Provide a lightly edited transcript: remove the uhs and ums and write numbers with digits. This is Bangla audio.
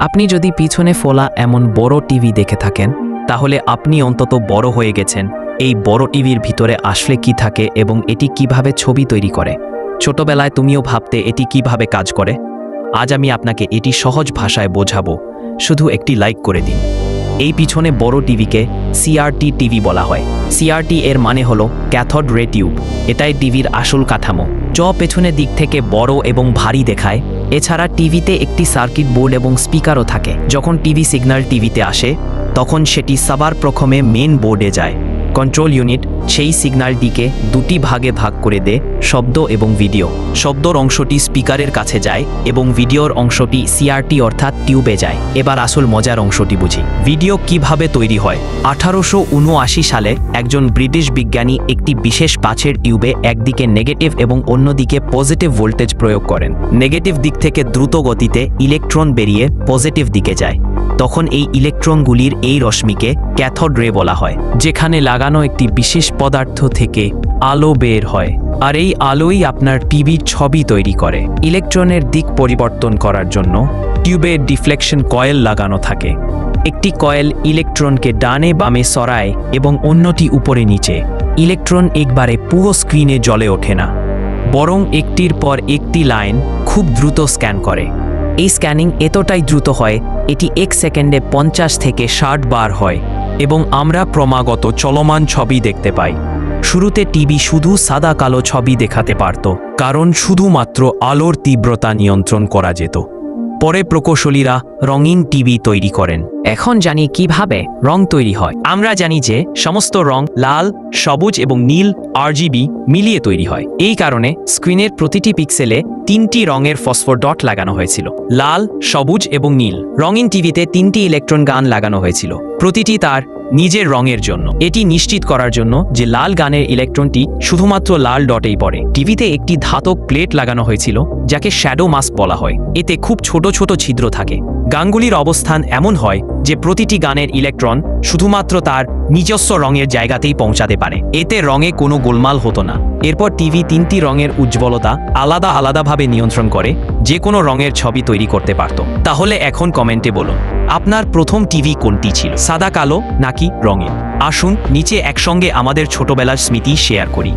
আপনি যদি পিছনে ফোলা এমন বড় টিভি দেখে থাকেন তাহলে আপনি অন্তত বড় হয়ে গেছেন এই বড় টিভির ভিতরে আসলে কি থাকে এবং এটি কিভাবে ছবি তৈরি করে। ছোটবেলায় তুমিও ভাবতে এটি কিভাবে কাজ করে। আজ আমি আপনাকে এটি সহজ ভাষায় বোঝাবো, শুধু একটি লাইক করে দিন। এই পিছনে বড় টিভিকে সিআরটি টিভি বলা হয়। সিআরটি এর মানে হলো ক্যাথোড রে টিউব। এটাই টিভির আসল কাঠামো, পেছনের দিক থেকে বড় এবং ভারী দেখায়। এছাড়া টিভিতে একটি সার্কিট বোর্ড এবং স্পিকারও থাকে। যখন টিভি সিগন্যাল টিভিতে আসে তখন সেটি সবার প্রথমে মেন বোর্ডে যায়। কন্ট্রোল ইউনিট সেই সিগন্যালটিকে দুটি ভাগে ভাগ করে দেয়, শব্দ এবং ভিডিও। শব্দর অংশটি স্পিকারের কাছে যায় এবং ভিডিওর অংশটি সিআরটি অর্থাৎ টিউবে যায়। এবার আসল মজার অংশটি বুঝি। ভিডিও কিভাবে তৈরি হয়। 1879 সালে একজন ব্রিটিশ বিজ্ঞানী একটি বিশেষ কাচের টিউবে একদিকে নেগেটিভ এবং অন্যদিকে পজিটিভ ভোল্টেজ প্রয়োগ করেন। নেগেটিভ দিক থেকে দ্রুত গতিতে ইলেকট্রন বেরিয়ে পজিটিভ দিকে যায়। তখন এই ইলেকট্রনগুলির এই রশ্মিকে ক্যাথোড রে বলা হয়, যেখানে লাগানো একটি বিশেষ পদার্থ থেকে আলো বের হয়। আর এই আলোই আপনার টিভির ছবি তৈরি করে। ইলেকট্রনের দিক পরিবর্তন করার জন্য টিউবে ডিফ্লেকশন কয়েল লাগানো থাকে। একটি কয়েল ইলেকট্রনকে ডানে বামে সরায় এবং অন্যটি উপরে নিচে। ইলেকট্রন একবারে পুরো স্ক্রিনে জ্বলে ওঠে না, বরং একটির পর একটি লাইন খুব দ্রুত স্ক্যান করে। এই স্ক্যানিং এতটাই দ্রুত হয় এটি 1 সেকেন্ডে 50 থেকে 60 বার হয় এবং আমরা ক্রমাগত চলমান ছবি দেখতে পাই। শুরুতে টিভি শুধু সাদা কালো ছবি দেখাতে পারত, কারণ শুধুমাত্র আলোর তীব্রতা নিয়ন্ত্রণ করা যেত। পরে প্রকৌশলীরা রঙিন টিভি তৈরি করেন। এখন জানি কিভাবে রং তৈরি হয়। আমরা জানি যে সমস্ত রং লাল, সবুজ এবং নীল RGB মিলিয়ে তৈরি হয়। এই কারণে স্ক্রিনের প্রতিটি পিক্সেলে 3টি রঙের ফসফর ডট লাগানো হয়েছিল, লাল, সবুজ এবং নীল। রঙিন টিভিতে 3টি ইলেকট্রন গান লাগানো হয়েছিল, প্রতিটি তার নিজের রঙের জন্য। এটি নিশ্চিত করার জন্য যে লাল গানের ইলেকট্রনটি শুধুমাত্র লাল ডটেই পড়ে। টিভিতে একটি ধাতব প্লেট লাগানো হয়েছিল যাকে শ্যাডো মাস্ক বলা হয়। এতে খুব ছোট ছোট ছিদ্র থাকে। গানগুলির অবস্থান এমন হয় যে প্রতিটি গানের ইলেকট্রন শুধুমাত্র তার নিজস্ব রঙের জায়গাতেই পৌঁছাতে পারে। এতে রঙে কোনো গোলমাল হতো না। এরপর টিভি 3টি রঙের উজ্জ্বলতা আলাদা আলাদাভাবে নিয়ন্ত্রণ করে যে কোনো রঙের ছবি তৈরি করতে পারত। তাহলে এখন কমেন্টে বলুন, আপনার প্রথম টিভি কোনটি ছিল, সাদা কালো নাকি রঙিন? আসুন নিচে একসঙ্গে আমাদের ছোটবেলার স্মৃতি শেয়ার করি।